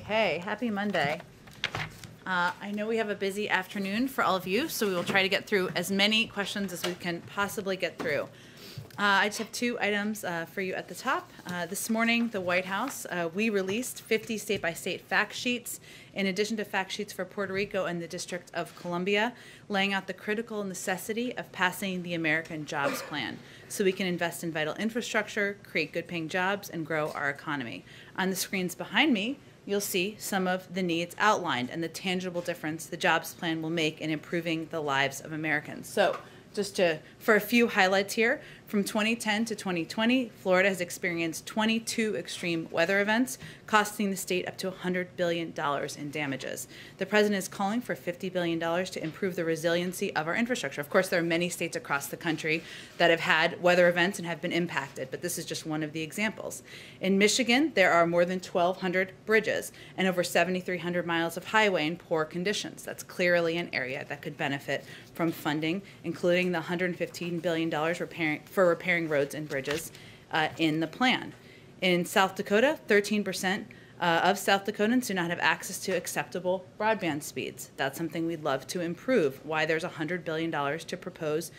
Okay, happy Monday. I know we have a busy afternoon for all of you, so we will try to get through as many questions as we can possibly get through. I just have two items for you at the top. This morning, the White House, we released 50 state-by-state fact sheets, in addition to fact sheets for Puerto Rico and the District of Columbia, laying out the critical necessity of passing the American Jobs Plan so we can invest in vital infrastructure, create good-paying jobs, and grow our economy. On the screens behind me, you'll see some of the needs outlined and the tangible difference the jobs plan will make in improving the lives of Americans. So, for a few highlights here, from 2010 to 2020, Florida has experienced 22 extreme weather events, costing the state up to $100 billion in damages. The president is calling for $50 billion to improve the resiliency of our infrastructure. Of course, there are many states across the country that have had weather events and have been impacted, but this is just one of the examples. In Michigan, there are more than 1,200 bridges and over 7,300 miles of highway in poor conditions. That's clearly an area that could benefit from funding, including the $115 billion for repairing roads and bridges in the plan. In South Dakota, 13% of South Dakotans do not have access to acceptable broadband speeds. That's something we'd love to improve. Why there's $100 billion to propose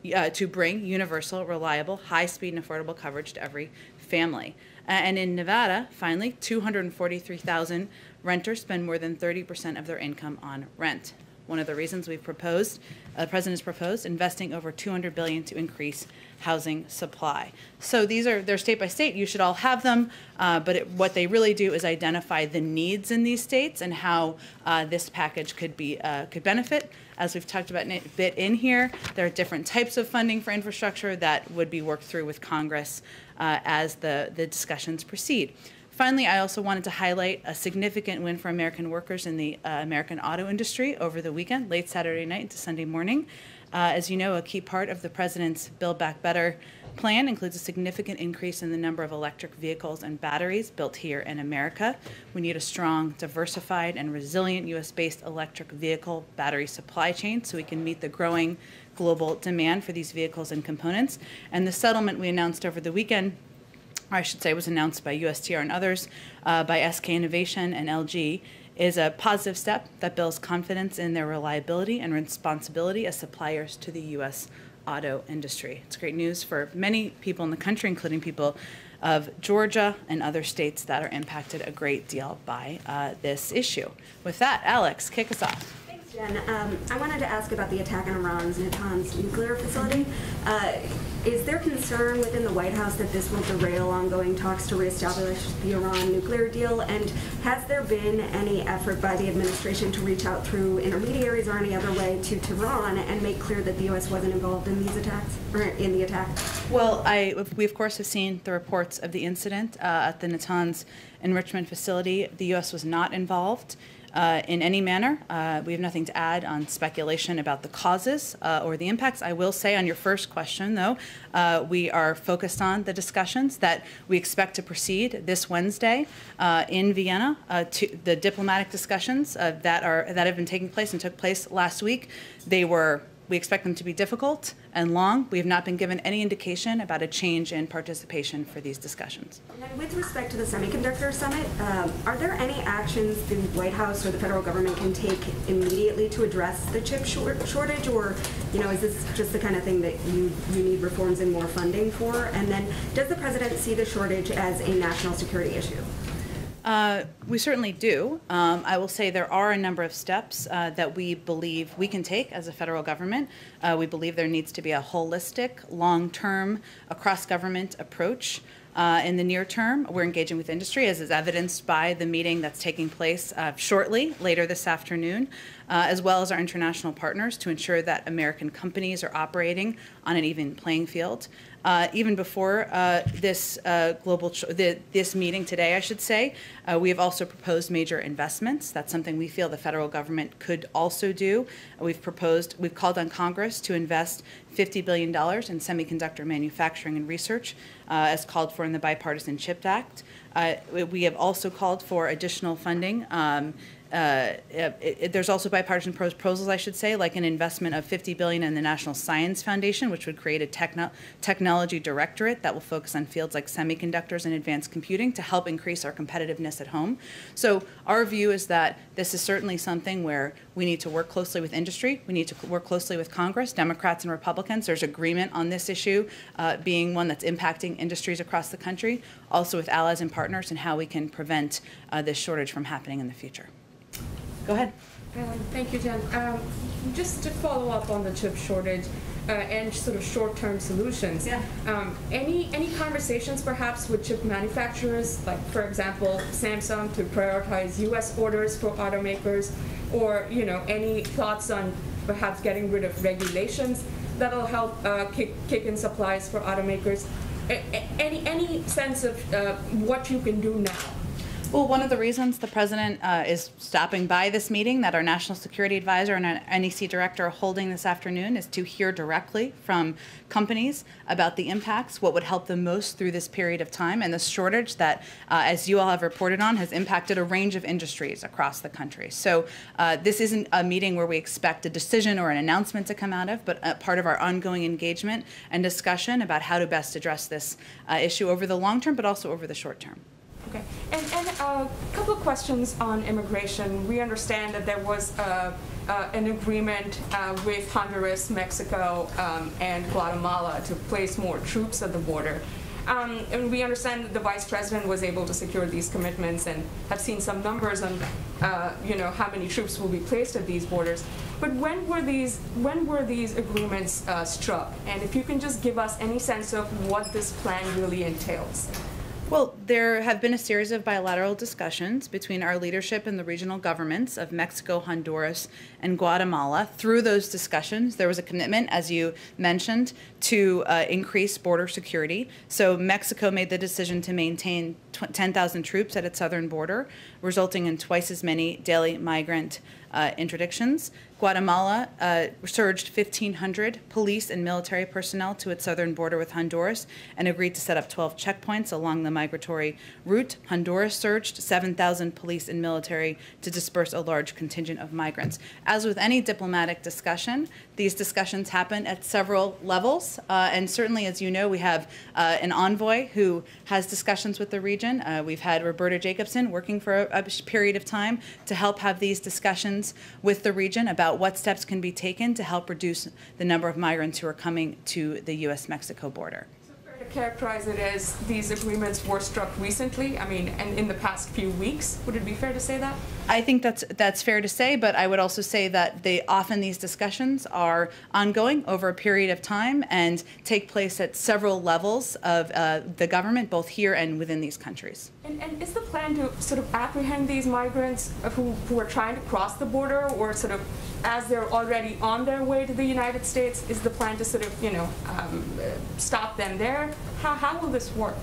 to bring universal, reliable, high-speed, and affordable coverage to every family. And in Nevada, finally, 243,000 renters spend more than 30% of their income on rent. One of the reasons we've proposed, the president has proposed, investing over $200 billion to increase housing supply. So they're state by state. You should all have them, but what they really do is identify the needs in these states and how this package could benefit. As we've talked about a bit in here, there are different types of funding for infrastructure that would be worked through with Congress as the discussions proceed. Finally, I also wanted to highlight a significant win for American workers in the American auto industry over the weekend, late Saturday night into Sunday morning. As you know, a key part of the president's Build Back Better plan includes a significant increase in the number of electric vehicles and batteries built here in America. We need a strong, diversified, and resilient U.S.-based electric vehicle battery supply chain so we can meet the growing global demand for these vehicles and components. And the settlement we announced over the weekend, or I should say was announced by USTR and others, by SK Innovation and LG, is a positive step that builds confidence in their reliability and responsibility as suppliers to the U.S. auto industry. It's great news for many people in the country, including people of Georgia and other states that are impacted a great deal by this issue. With that, Alex, kick us off. Thanks, Jen. I wanted to ask about the attack on Iran's Natanz nuclear facility. Is there concern within the White House that this will derail ongoing talks to reestablish the Iran nuclear deal? And has there been any effort by the administration to reach out through intermediaries or any other way to Tehran and make clear that the U.S. wasn't involved in these attacks, or in the attack? Well, we of course have seen the reports of the incident at the Natanz enrichment facility. The U.S. was not involved in any manner. We have nothing to add on speculation about the causes or the impacts. I will say on your first question, though, we are focused on the discussions that we expect to proceed this Wednesday in Vienna. To the diplomatic discussions that have been taking place and took place last week. We expect them to be difficult and long. We have not been given any indication about a change in participation for these discussions. And with respect to the Semiconductor Summit, are there any actions the White House or the federal government can take immediately to address the chip shortage, or is this just the kind of thing that you need reforms and more funding for? And then, does the president see the shortage as a national security issue? We certainly do. I will say there are a number of steps that we believe we can take as a federal government. We believe there needs to be a holistic, long-term, across-government approach. In the near term, we're engaging with industry, as is evidenced by the meeting that's taking place shortly, later this afternoon, as well as our international partners to ensure that American companies are operating on an even playing field. Even before this meeting today, I should say, we have also proposed major investments. That's something we feel the federal government could also do. We've called on Congress to invest $50 billion in semiconductor manufacturing and research, as called for in the Bipartisan CHIPS Act. We have also called for additional funding there's also bipartisan proposals, I should say, like an investment of $50 billion in the National Science Foundation, which would create a technology directorate that will focus on fields like semiconductors and advanced computing to help increase our competitiveness at home. So our view is that this is certainly something where we need to work closely with industry. We need to work closely with Congress, Democrats and Republicans. There's agreement on this issue being one that's impacting industries across the country, also with allies and partners, and how we can prevent this shortage from happening in the future. Go ahead. Thank you, Jen. Just to follow up on the chip shortage and sort of short-term solutions. Yeah. Any conversations perhaps with chip manufacturers, like for example, Samsung, to prioritize U.S. orders for automakers, or any thoughts on perhaps getting rid of regulations that'll help kick in supplies for automakers? Any sense of what you can do now? Well, one of the reasons the president is stopping by this meeting that our National Security Advisor and our NEC Director are holding this afternoon is to hear directly from companies about the impacts, what would help them most through this period of time, and the shortage that, as you all have reported on, has impacted a range of industries across the country. So this isn't a meeting where we expect a decision or an announcement to come out of, but a part of our ongoing engagement and discussion about how to best address this issue over the long term, but also over the short term. Okay, and a couple of questions on immigration. We understand that there was an agreement with Honduras, Mexico, and Guatemala to place more troops at the border. And we understand that the Vice President was able to secure these commitments and have seen some numbers on, how many troops will be placed at these borders. But when were these agreements struck? And if you can just give us any sense of what this plan really entails. Well, there have been a series of bilateral discussions between our leadership and the regional governments of Mexico, Honduras, and Guatemala. Through those discussions, there was a commitment, as you mentioned, to increase border security. So Mexico made the decision to maintain 10,000 troops at its southern border, resulting in twice as many daily migrant interdictions. Guatemala surged 1,500 police and military personnel to its southern border with Honduras and agreed to set up 12 checkpoints along the migratory route. Honduras surged 7,000 police and military to disperse a large contingent of migrants. As with any diplomatic discussion, these discussions happen at several levels, and certainly, as you know, we have an envoy who has discussions with the region. We've had Roberta Jacobson working for a period of time to help have these discussions with the region about what steps can be taken to help reduce the number of migrants who are coming to the U.S.-Mexico border. To characterize it as these agreements were struck recently, and in the past few weeks, would it be fair to say that? I think that's fair to say, but I would also say that often these discussions are ongoing over a period of time and take place at several levels of the government, both here and within these countries. And is the plan to sort of apprehend these migrants who are trying to cross the border, or sort of as they're already on their way to the United States, is the plan to sort of, stop them there? How will this work?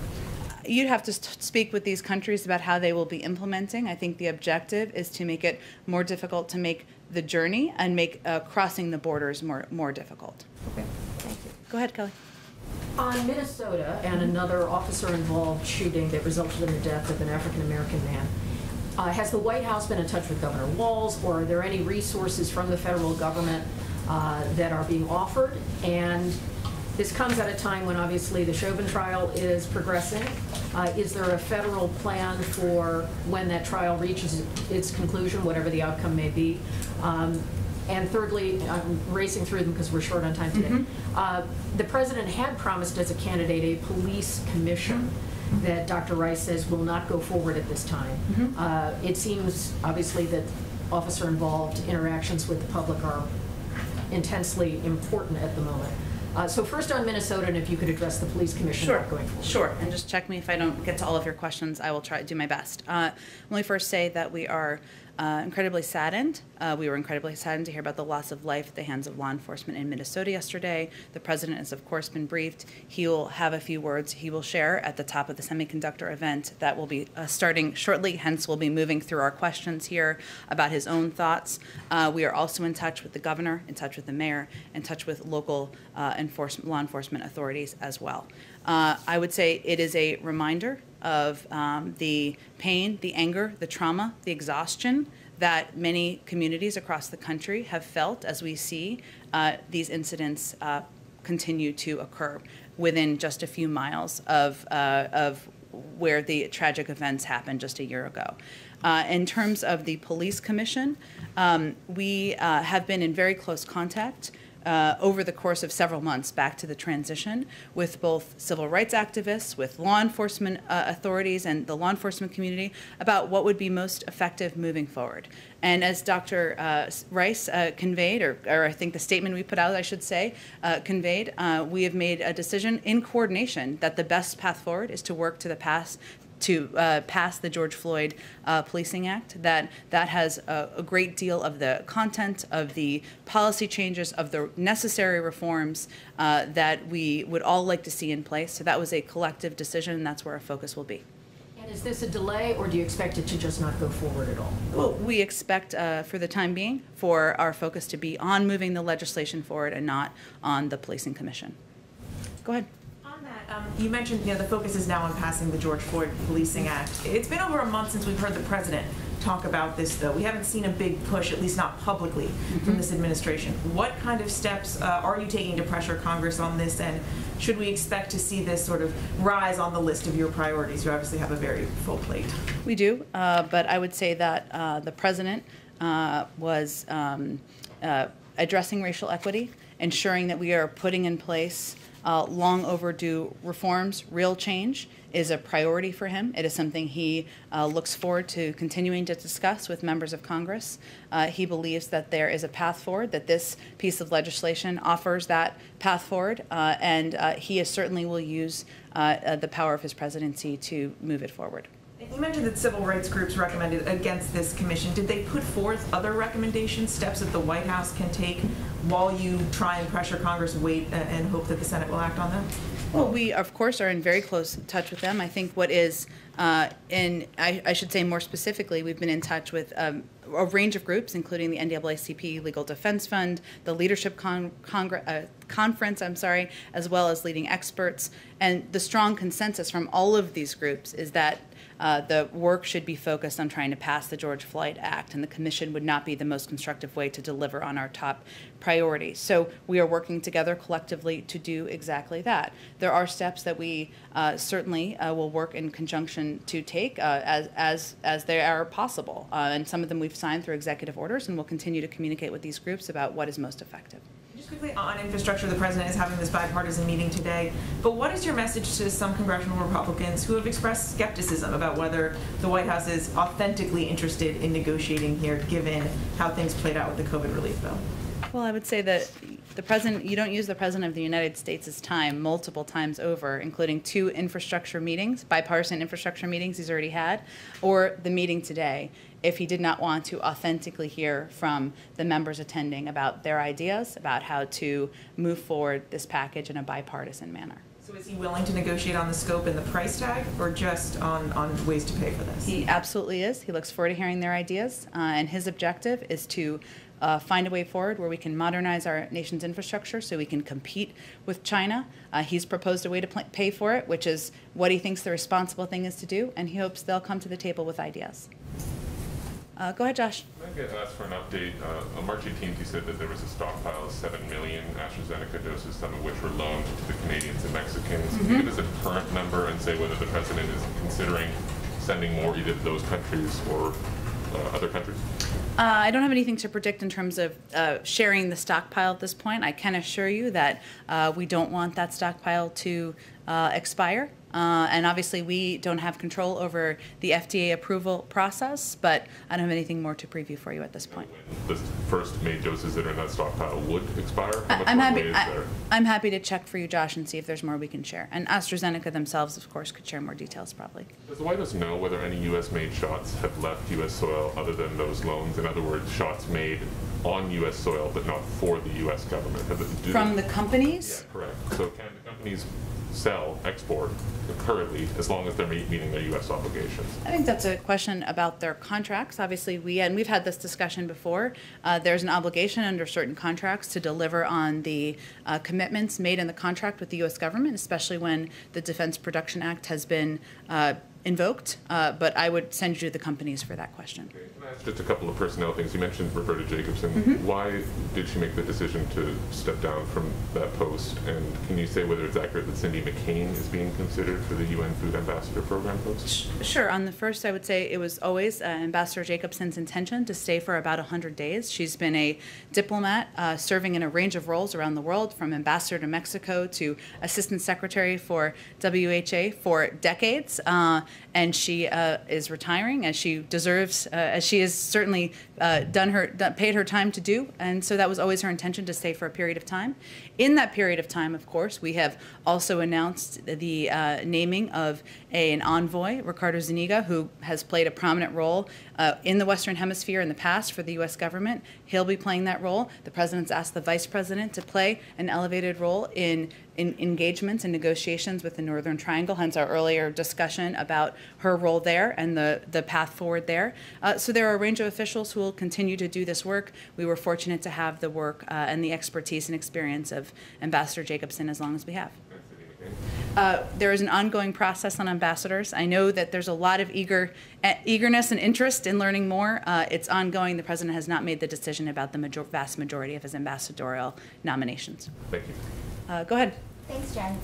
You'd have to speak with these countries about how they will be implementing. I think the objective is to make it more difficult to make the journey and make crossing the borders more difficult. Okay, thank you. Go ahead, Kelly. On Minnesota and another officer-involved shooting that resulted in the death of an African-American man, has the White House been in touch with Governor Walz, or are there any resources from the federal government that are being offered? And this comes at a time when obviously the Chauvin trial is progressing. Is there a federal plan for when that trial reaches its conclusion, whatever the outcome may be? And thirdly, I'm racing through them because we're short on time today. The president had promised as a candidate a police commission that Dr. Rice says will not go forward at this time. It seems obviously that officer-involved interactions with the public are intensely important at the moment. So first on Minnesota, and if you could address the police commission going forward. Sure, and just check me if I don't get to all of your questions. I will try to do my best. Let me first say that we are incredibly saddened. We were incredibly saddened to hear about the loss of life at the hands of law enforcement in Minnesota yesterday. The president has, of course, been briefed. He will have a few words he will share at the top of the Semiconductor event that will be starting shortly. Hence, we'll be moving through our questions here about his own thoughts. We are also in touch with the governor, in touch with the mayor, in touch with local law enforcement authorities as well. I would say it is a reminder of the pain, the anger, the trauma, the exhaustion that many communities across the country have felt as we see these incidents continue to occur within just a few miles of where the tragic events happened just a year ago. In terms of the police commission, we have been in very close contact over the course of several months back to the transition with both civil rights activists, with law enforcement authorities and the law enforcement community about what would be most effective moving forward. And as Dr. Rice conveyed, or I think the statement we put out, I should say, conveyed, we have made a decision in coordination that the best path forward is to work to pass the George Floyd Policing Act, that has a great deal of the content, of the policy changes, of the necessary reforms that we would all like to see in place. So that was a collective decision, and that's where our focus will be. And is this a delay, or do you expect it to just not go forward at all? Well, we expect, for the time being, for our focus to be on moving the legislation forward and not on the Policing Commission. Go ahead. You mentioned, the focus is now on passing the George Floyd Policing Act. It's been over a month since we've heard the president talk about this, though. We haven't seen a big push, at least not publicly, from this administration. What kind of steps are you taking to pressure Congress on this, and should we expect to see this sort of rise on the list of your priorities? You obviously have a very full plate. We do, but I would say that the president was addressing racial equity, ensuring that we are putting in place long overdue reforms. Real change is a priority for him. It is something he looks forward to continuing to discuss with members of Congress. He believes that there is a path forward, that this piece of legislation offers that path forward, and he certainly will use the power of his presidency to move it forward. You mentioned that civil rights groups recommended against this commission. Did they put forth other recommendations, steps that the White House can take while you try and pressure Congress, wait and hope that the Senate will act on them? Well, we, of course, are in very close touch with them. I think what is, I should say more specifically, we've been in touch with a range of groups, including the NAACP Legal Defense Fund, the Leadership Conference, as well as leading experts. And the strong consensus from all of these groups is that the work should be focused on trying to pass the George Floyd Act, and the commission would not be the most constructive way to deliver on our top priorities. So we are working together collectively to do exactly that. There are steps that we certainly will work in conjunction to take as they are possible, and some of them we've signed through executive orders, and we'll continue to communicate with these groups about what is most effective. Just quickly on infrastructure, the president is having this bipartisan meeting today, but what is your message to some congressional Republicans who have expressed skepticism about whether the White House is authentically interested in negotiating here, given how things played out with the COVID relief bill? Well, I would say that the president, you don't use the president of the United States' time multiple times over, including 2 infrastructure meetings, bipartisan infrastructure meetings he's already had, or the meeting today, if he did not want to authentically hear from the members attending about their ideas about how to move forward this package in a bipartisan manner. So is he willing to negotiate on the scope and the price tag, or just on ways to pay for this? He absolutely is. He looks forward to hearing their ideas, and his objective is to find a way forward where we can modernize our nation's infrastructure so we can compete with China. He's proposed a way to pay for it, which is what he thinks the responsible thing is to do, and he hopes they'll come to the table with ideas. Go ahead, Josh. I get asked for an update. On March 18th, you said that there was a stockpile of 7 million AstraZeneca doses, some of which were loaned to the Canadians and Mexicans. Can you give us a current number and say whether the president is considering sending more either to those countries or other countries? I don't have anything to predict in terms of sharing the stockpile at this point. I can assure you that we don't want that stockpile to expire. And obviously, we don't have control over the FDA approval process, but I don't have anything more to preview for you at this point. When the first made doses that are in that stockpile would expire? I'm happy to check for you, Josh, and see if there's more we can share. And AstraZeneca themselves, of course, could share more details probably. Does the White House know whether any U.S.-made shots have left U.S. soil other than those loans? In other words, shots made on U.S. soil but not for the U.S. government? From the companies? Yeah, correct. So can the companies export currently as long as they're meeting their U.S. obligations? I think that's a question about their contracts. Obviously, we've had this discussion before. There's an obligation under certain contracts to deliver on the commitments made in the contract with the U.S. government, especially when the Defense Production Act has been invoked, but I would send you to the companies for that question. Okay. Can I ask just a couple of personnel things? You mentioned Roberta Jacobson. Why did she make the decision to step down from that post? And can you say whether it's accurate that Cindy McCain is being considered for the UN Food Ambassador Program post? Sure. On the first, I would say it was always Ambassador Jacobson's intention to stay for about 100 days. She's been a diplomat serving in a range of roles around the world, from ambassador to Mexico to assistant secretary for WHA for decades. And she is retiring, as she deserves, as she has certainly paid her time to do. And so that was always her intention, to stay for a period of time. In that period of time, of course, we have also announced the naming of an envoy, Ricardo Zuniga, who has played a prominent role in the Western Hemisphere in the past for the U.S. government. He'll be playing that role. The president's asked the vice president to play an elevated role in engagements and negotiations with the Northern Triangle, hence our earlier discussion about her role there and the path forward there. So there are a range of officials who will continue to do this work. We were fortunate to have the work and the expertise and experience of Ambassador Jacobson as long as we have. There is an ongoing process on ambassadors. I know that there's a lot of eagerness and interest in learning more. It's ongoing. The president has not made the decision about the vast majority of his ambassadorial nominations. Thank you. Go ahead. Thanks, Jen.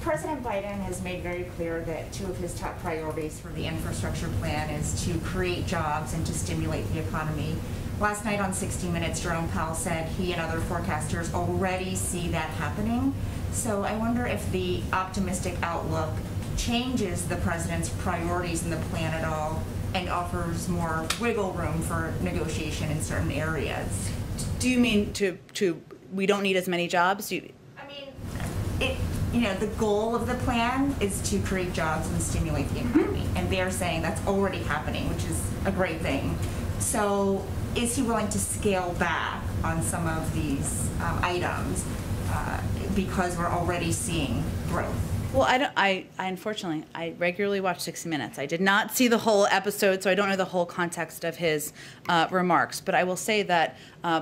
President Biden has made very clear that two of his top priorities for the infrastructure plan is to create jobs and to stimulate the economy. Last night on 60 Minutes, Jerome Powell said he and other forecasters already see that happening. So I wonder if the optimistic outlook changes the president's priorities in the plan at all and offers more wiggle room for negotiation in certain areas. Do you mean we don't need as many jobs? The goal of the plan is to create jobs and stimulate the economy, and they're saying that's already happening, which is a great thing. So is he willing to scale back on some of these items because we're already seeing growth? Well, I unfortunately, I regularly watch 60 Minutes. I did not see the whole episode, so I don't know the whole context of his remarks. But I will say that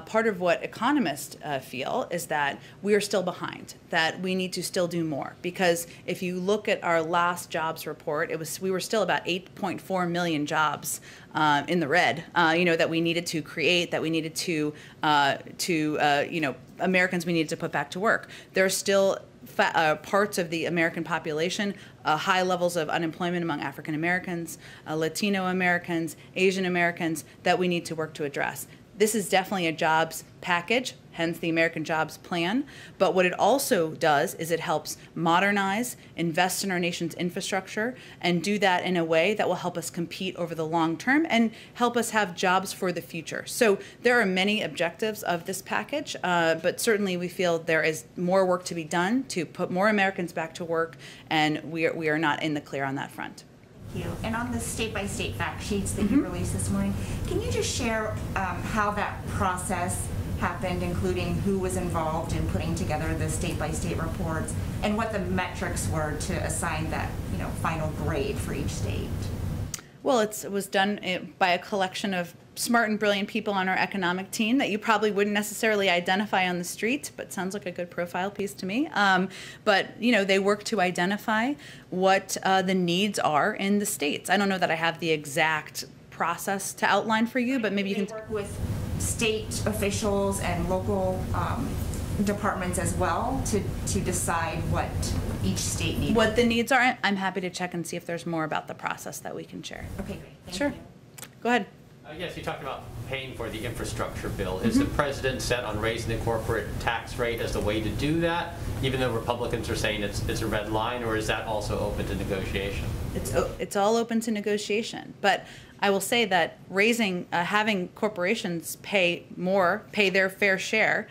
part of what economists feel is that we are still behind, that we need to still do more. Because if you look at our last jobs report, we were still about 8.4 million jobs in the red, that we needed to create, that we needed to Americans we needed to put back to work. There are still parts of the American population, high levels of unemployment among African Americans, Latino Americans, Asian Americans, that we need to work to address. This is definitely a jobs package, hence the American Jobs Plan. But what it also does is it helps modernize, invest in our nation's infrastructure, and do that in a way that will help us compete over the long term and help us have jobs for the future. So there are many objectives of this package, but certainly we feel there is more work to be done to put more Americans back to work, and we are not in the clear on that front. You. And on the state-by-state fact sheets that you released this morning, can you just share how that process happened, including who was involved in putting together the state-by-state reports, and what the metrics were to assign that final grade for each state? Well, it was done by a collection of smart and brilliant people on our economic team that you probably wouldn't necessarily identify on the street, but sounds like a good profile piece to me. But they work to identify what the needs are in the states. I don't know that I have the exact process to outline for you, but maybe you can work with state officials and local departments as well to decide what each state needs. What the needs are. I'm happy to check and see if there's more about the process that we can share. Okay, great. Thank Sure. you. Go ahead. Yes, you talked about paying for the infrastructure bill. Is the president set on raising the corporate tax rate as the way to do that, even though Republicans are saying it's a red line, or is that also open to negotiation? It's all open to negotiation, but I will say that having corporations pay their fair share,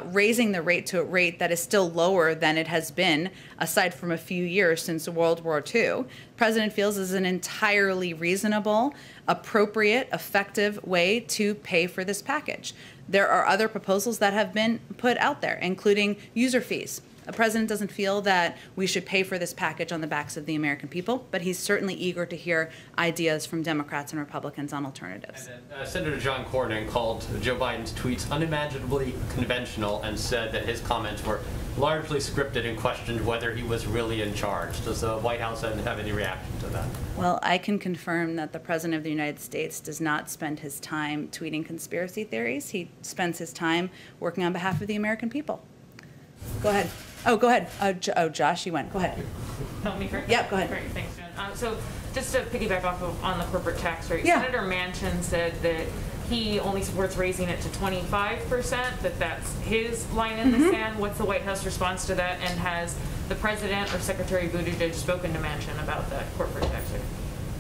raising the rate to a rate that is still lower than it has been, aside from a few years since World War II, the president feels is an entirely reasonable, appropriate, effective way to pay for this package. There are other proposals that have been put out there, including user fees. The president doesn't feel that we should pay for this package on the backs of the American people, but he's certainly eager to hear ideas from Democrats and Republicans on alternatives. And then, Senator John Cornyn called Joe Biden's tweets unimaginably conventional and said that his comments were largely scripted and questioned whether he was really in charge. Does the White House have any reaction to that? Well, I can confirm that the President of the United States does not spend his time tweeting conspiracy theories. He spends his time working on behalf of the American people. Go ahead. Oh, go ahead. Josh, you went. Go ahead. Help me first? Yeah, go ahead. Great, thanks, Jen. So just to piggyback off of on the corporate tax rate, Yeah. Senator Manchin said that he only supports raising it to 25%, that that's his line in the sand. What's the White House response to that? And has the President or Secretary Buttigieg spoken to Manchin about that corporate tax rate?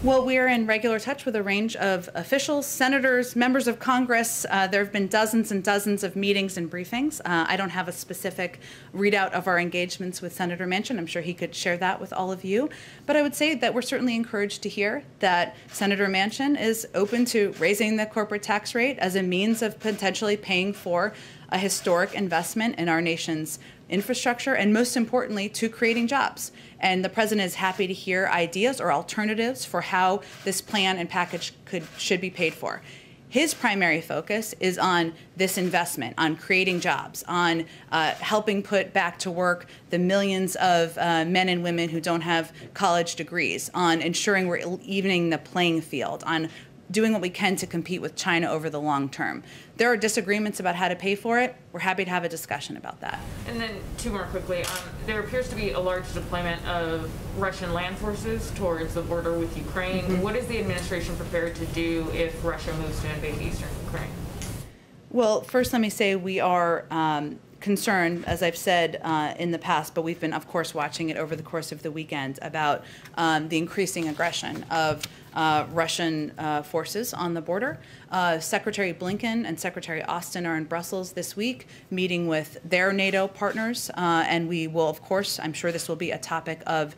Well, we are in regular touch with a range of officials, senators, members of Congress. There have been dozens and dozens of meetings and briefings. I don't have a specific readout of our engagements with Senator Manchin. I'm sure he could share that with all of you. But I would say that we're certainly encouraged to hear that Senator Manchin is open to raising the corporate tax rate as a means of potentially paying for a historic investment in our nation's infrastructure, and most importantly, to creating jobs. And the president is happy to hear ideas or alternatives for how this plan and package should be paid for. His primary focus is on this investment, on creating jobs, on helping put back to work the millions of men and women who don't have college degrees, on ensuring we're evening the playing field, on doing what we can to compete with China over the long term. There are disagreements about how to pay for it. We're happy to have a discussion about that. And then two more quickly. There appears to be a large deployment of Russian land forces towards the border with Ukraine. What is the administration prepared to do if Russia moves to invade eastern Ukraine? Well, first let me say we are concerned, as I've said in the past, but we've been, of course, watching it over the course of the weekend about the increasing aggression of Russian forces on the border. Secretary Blinken and Secretary Austin are in Brussels this week meeting with their NATO partners, and we will, of course, I'm sure this will be a topic of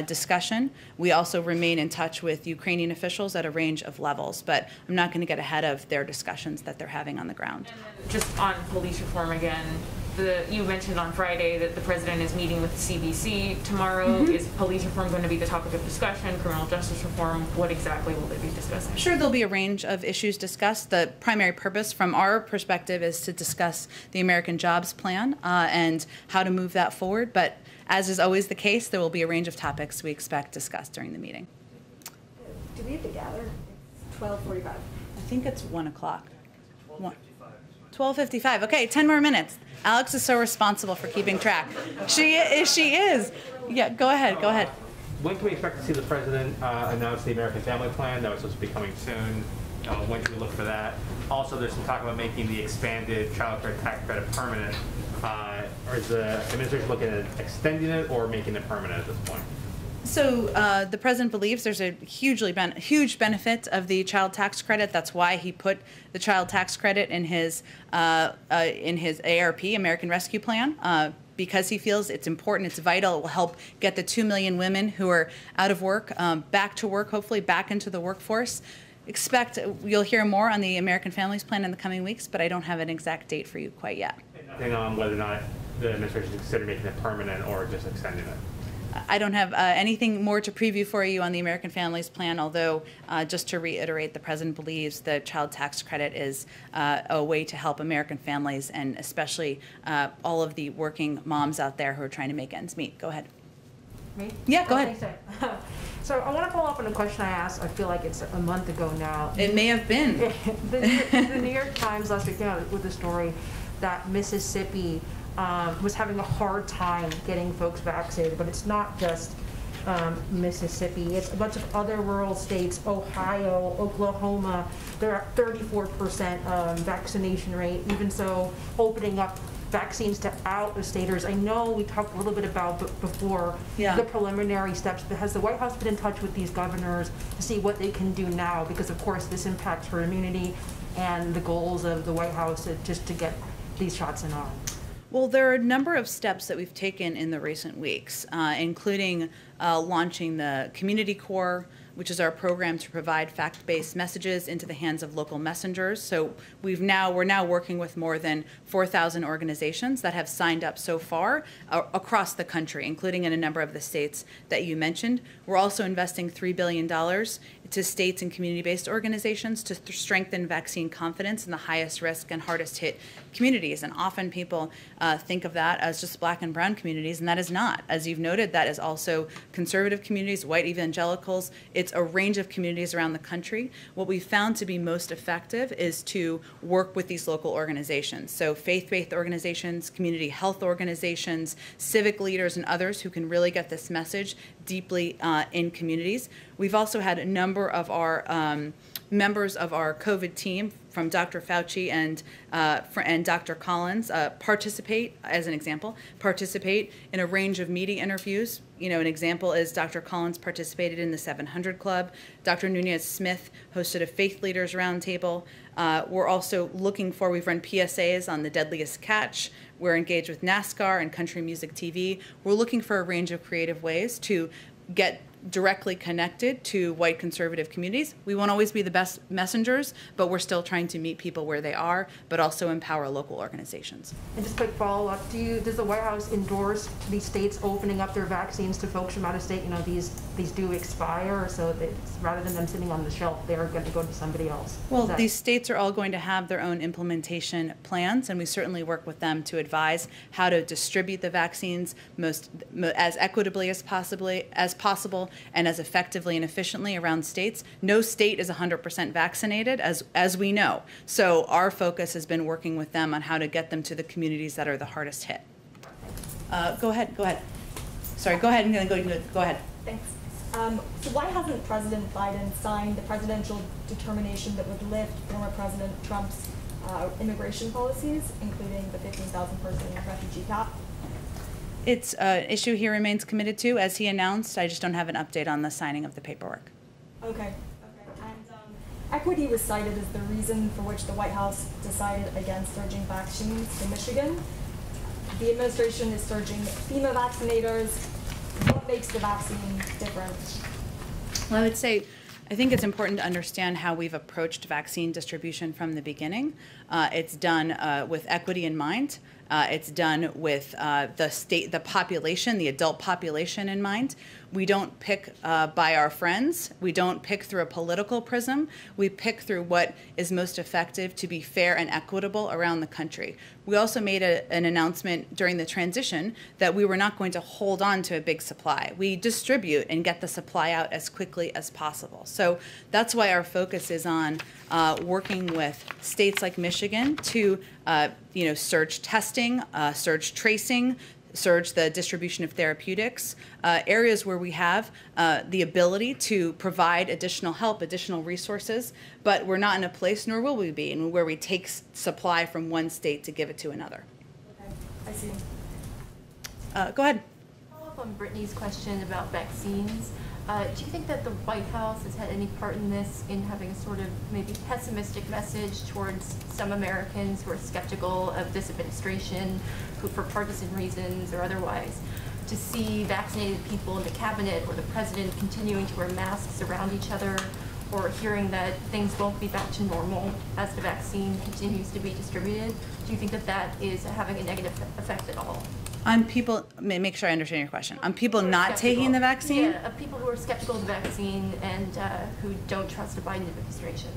discussion. We also remain in touch with Ukrainian officials at a range of levels, but I'm not going to get ahead of their discussions that they're having on the ground. And then just on police reform again, you mentioned on Friday that the president is meeting with the CBC tomorrow. Is police reform going to be the topic of discussion? Criminal justice reform? What exactly will they be discussing? I'm sure there'll be a range of issues discussed. The primary purpose from our perspective is to discuss the American Jobs Plan and how to move that forward. But as is always the case, there will be a range of topics we expect discussed during the meeting. Do we have to gather? It's 12:45. I think it's 1 o'clock. 12:55. Okay, 10 more minutes. Alex is so responsible for keeping track. She is. Yeah, go ahead. When can we expect to see the president announce the American Family Plan? That was supposed to be coming soon. When can we look for that? Also, there's some talk about making the expanded child care tax credit permanent. Or is the administration looking at extending it or making it permanent at this point? So the president believes there's a huge benefit of the child tax credit. That's why he put the child tax credit in his ARP, American Rescue Plan, because he feels it's important, it's vital. It will help get the 2 million women who are out of work back to work, hopefully back into the workforce. Expect you'll hear more on the American Families Plan in the coming weeks, but I don't have an exact date for you quite yet. Nothing on whether or not the administration is considering making it permanent or just extending it. I don't have anything more to preview for you on the American Families Plan, although just to reiterate, the president believes the child tax credit is a way to help American families and especially all of the working moms out there who are trying to make ends meet. Go ahead. Me? Yeah, go ahead. So I want to follow up on a question I asked, I feel like it's a month ago now. It may have been. The New York Times last week came out with a story that Mississippi was having a hard time getting folks vaccinated, but it's not just Mississippi. It's a bunch of other rural states, Ohio, Oklahoma. They're at 34% vaccination rate. Even so, opening up vaccines to out-of-staters. I know we talked a little bit about before the preliminary steps, but has the White House been in touch with these governors to see what they can do now? Because of course this impacts herd immunity and the goals of the White House just to get these shots in arm. Well, there are a number of steps that we've taken in the recent weeks, including launching the Community Corps, which is our program to provide fact-based messages into the hands of local messengers. So we're now working with more than 4,000 organizations that have signed up so far across the country, including in a number of the states that you mentioned. We're also investing $3 billion to states and community-based organizations to strengthen vaccine confidence in the highest risk and hardest hit communities. And often people think of that as just Black and brown communities, and that is not. As you've noted, that is also conservative communities, white evangelicals. It's a range of communities around the country. What we found to be most effective is to work with these local organizations. So faith-based organizations, community health organizations, civic leaders, and others who can really get this message deeply in communities. We've also had a number of our members of our COVID team, from Dr. Fauci and Dr. Collins, participate in a range of media interviews. You know, an example is Dr. Collins participated in the 700 Club. Dr. Nunez-Smith hosted a faith leaders roundtable. We're also we've run PSAs on the deadliest catch. We're engaged with NASCAR and Country Music TV. We're looking for a range of creative ways to get directly connected to white conservative communities. We won't always be the best messengers, but we're still trying to meet people where they are, but also empower local organizations. And just a quick follow-up, does the White House endorse these states opening up their vaccines to folks from out of state? You know, these do expire, so that rather than them sitting on the shelf, they're going to go to somebody else. Well, these states are all going to have their own implementation plans, and we certainly work with them to advise how to distribute the vaccines as equitably as possible and as effectively and efficiently around states. No state is 100% vaccinated, as we know. So our focus has been working with them on how to get them to the communities that are the hardest hit. Go ahead. Sorry, go ahead and then go ahead. Thanks. So why hasn't President Biden signed the presidential determination that would lift former President Trump's immigration policies, including the 15,000 person refugee cap? It's an issue he remains committed to, as he announced. I just don't have an update on the signing of the paperwork. Okay. And equity was cited as the reason for which the White House decided against surging vaccines in Michigan. The administration is surging FEMA vaccinators. What makes the vaccine different? Well, I would say, I think it's important to understand how we've approached vaccine distribution from the beginning. It's done with equity in mind. It's done with the population, the adult population in mind. We don't pick by our friends. We don't pick through a political prism. We pick through what is most effective to be fair and equitable around the country. We also made an announcement during the transition that we were not going to hold on to a big supply. We distribute and get the supply out as quickly as possible. So that's why our focus is on working with states like Michigan to surge testing, surge tracing, surge the distribution of therapeutics, areas where we have the ability to provide additional help, additional resources, but we're not in a place, nor will we be, where we take supply from one state to give it to another. Okay, I see. Go ahead. Follow up on Brittany's question about vaccines. Do you think that the White House has had any part in this, in having a sort of maybe pessimistic message towards some Americans who are skeptical of this administration, who for partisan reasons or otherwise, to see vaccinated people in the cabinet or the president continuing to wear masks around each other, or hearing that things won't be back to normal as the vaccine continues to be distributed? Do you think that that is having a negative effect at all? On people, make sure I understand your question. On people not taking the vaccine? Yeah, people who are skeptical of the vaccine and who don't trust the Biden administration.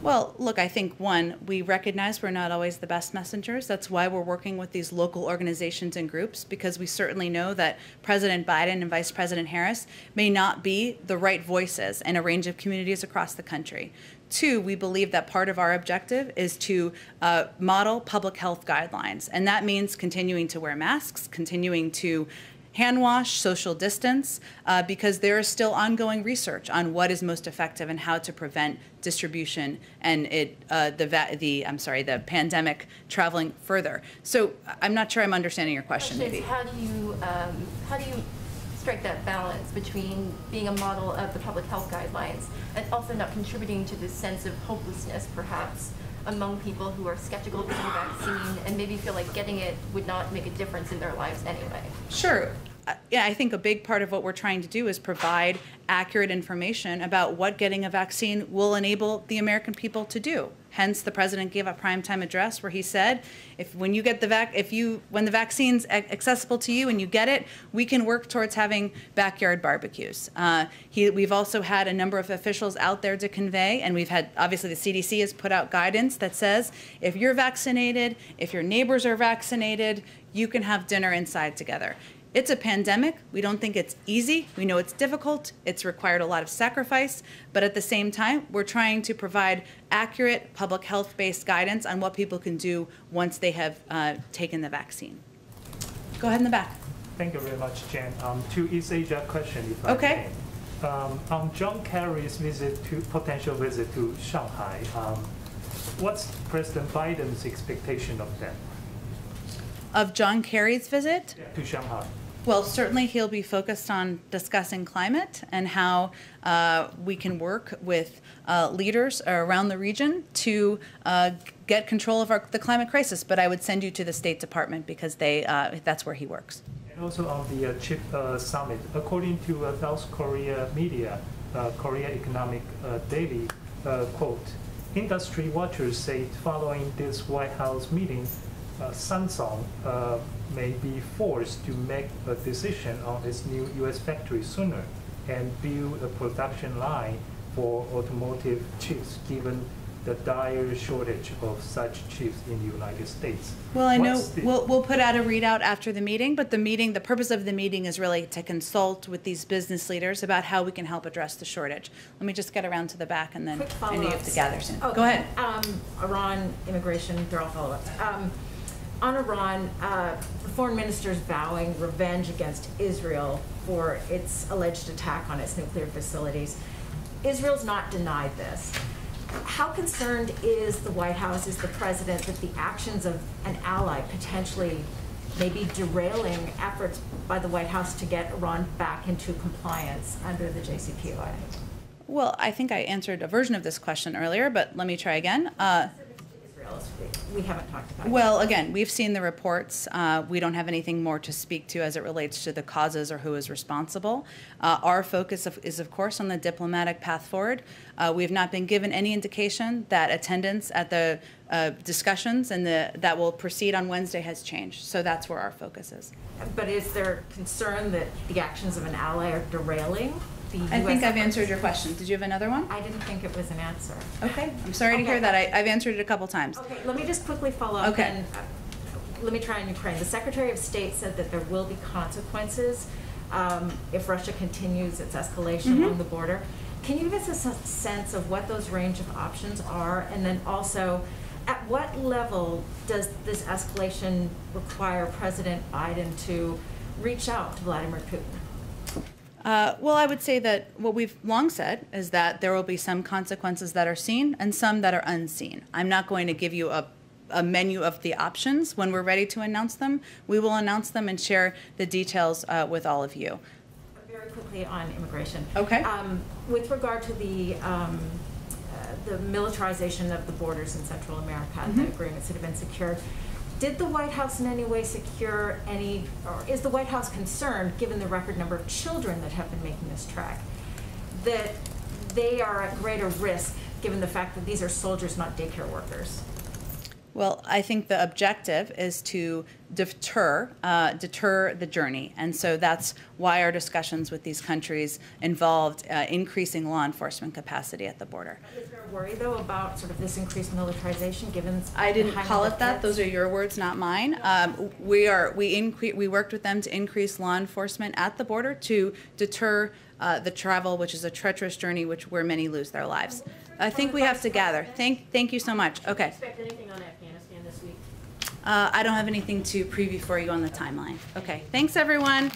Well, look, I think, one, we recognize we're not always the best messengers. That's why we're working with these local organizations and groups, because we certainly know that President Biden and Vice President Harris may not be the right voices in a range of communities across the country. Two, we believe that part of our objective is to model public health guidelines, and that means continuing to wear masks, continuing to hand wash, social distance, because there is still ongoing research on what is most effective and how to prevent distribution and the pandemic traveling further. So I'm not sure I'm understanding your question. Maybe. How do you strike that balance between being a model of the public health guidelines and also not contributing to this sense of hopelessness, perhaps, among people who are skeptical of the vaccine and maybe feel like getting it would not make a difference in their lives anyway? Sure. yeah, I think a big part of what we're trying to do is provide accurate information about what getting a vaccine will enable the American people to do. Hence, the president gave a primetime address where he said, when the vaccine's accessible to you and you get it, we can work towards having backyard barbecues. We've also had a number of officials out there to convey, and we've had, obviously the CDC has put out guidance that says, if you're vaccinated, if your neighbors are vaccinated, you can have dinner inside together. It's a pandemic. We don't think it's easy. We know it's difficult. It's required a lot of sacrifice. But at the same time, we're trying to provide accurate public health-based guidance on what people can do once they have taken the vaccine. Go ahead in the back. Thank you very much, Jen. To East Asia question, if okay. I may. On John Kerry's potential visit to Shanghai, what's President Biden's expectation of that? Of John Kerry's visit? To Shanghai. Well, certainly he'll be focused on discussing climate and how we can work with leaders around the region to get control of the climate crisis. But I would send you to the State Department because that's where he works. And also on the CHIP summit, according to South Korea media, Korea Economic Daily, quote, industry watchers say following this White House meeting, Samsung may be forced to make a decision on its new U.S. factory sooner and build a production line for automotive chips, given the dire shortage of such chips in the United States. Well, I know we'll put out a readout after the meeting, but the purpose of the meeting is really to consult with these business leaders about how we can help address the shortage. Let me just get around to the back, and then I know you have to gather soon. Okay. Go ahead. Iran, immigration, they're all follow-ups. On Iran, the foreign minister is vowing revenge against Israel for its alleged attack on its nuclear facilities. Israel's not denied this. How concerned is the White House, is the president, that the actions of an ally potentially may be derailing efforts by the White House to get Iran back into compliance under the JCPOA? Well, I think I answered a version of this question earlier, but let me try again. We haven't talked about it. Well, again, we've seen the reports. We don't have anything more to speak to as it relates to the causes or who is responsible. Our focus is, of course, on the diplomatic path forward. We have not been given any indication that attendance at the discussions and that will proceed on Wednesday has changed. So that's where our focus is. But is there concern that the actions of an ally are derailing the U.S. I think I've efforts? answered your question. Did you have another one? I didn't think it was an answer. Okay. I'm sorry to hear that. I've answered it a couple times. Okay, let me just quickly follow up. Okay. And, let me try on Ukraine. The Secretary of State said that there will be consequences if Russia continues its escalation along the border. Can you give us a sense of what those range of options are? And then also, at what level does this escalation require President Biden to reach out to Vladimir Putin? Well, I would say that what we've long said is that there will be some consequences that are seen and some that are unseen. I'm not going to give you a menu of the options. When we're ready to announce them, we will announce them and share the details with all of you. Very quickly on immigration. Okay. With regard to the militarization of the borders in Central America, the agreements that have been secured, did the White House in any way secure any, or is the White House concerned, given the record number of children that have been making this trek, that they are at greater risk, given the fact that these are soldiers, not daycare workers? Well, I think the objective is to deter the journey, and so that's why our discussions with these countries involved increasing law enforcement capacity at the border. Is there a worry, though, about sort of this increased militarization, given? I didn't call it that. Those are your words, not mine. We worked with them to increase law enforcement at the border to deter the travel, which is a treacherous journey, where many lose their lives. I think we have to gather. Thank you so much. Okay. Expect anything on Afghanistan this week? I don't have anything to preview for you on the timeline. Okay. Thanks, everyone.